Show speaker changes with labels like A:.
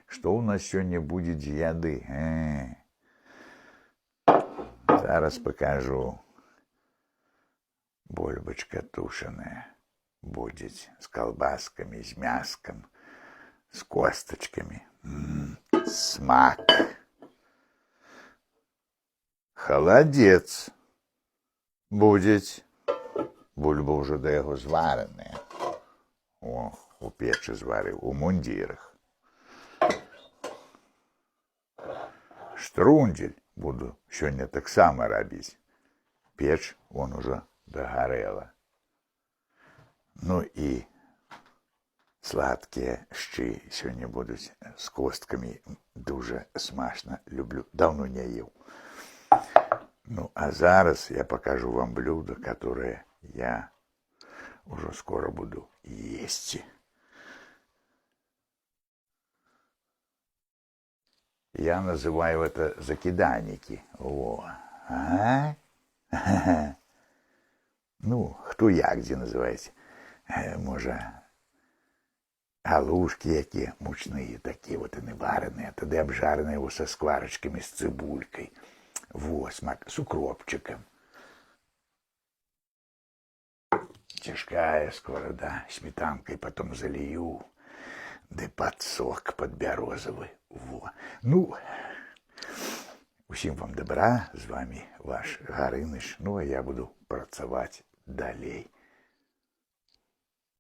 A: Што ў нас сёння будзе з яды? Зараз пакажу. Бульбачка тушаная будзе з калбаскамі, з мяскам, з костачкамі. Смак. Халадзец будзе. Бульба ўжо да яго звараная. У печы зварыў, у мундзірах. Штрундель буду сёння таксама рабіць. Печ вон ужо дагарэла. Ну і сладкія шчы сёння будуць з косткамі. Дужа смачна люблю. Даўно не еў. Ну, а зараз я покажу вам блюдо, которое я уже скоро буду есть. Я называю это закиданники. Ну, кто як где называете? Может, галушки якие мучные, такие вот и не вареные, тогда обжаренные со скварочками, с цибулькой. Смак, с укропчиком. Тяжкая сковорода, сметанкой потом залью, да под сок, под березовый. Ну, усім вам добра, з вами ваш Гарыныч, ну а я буду працаваць далей.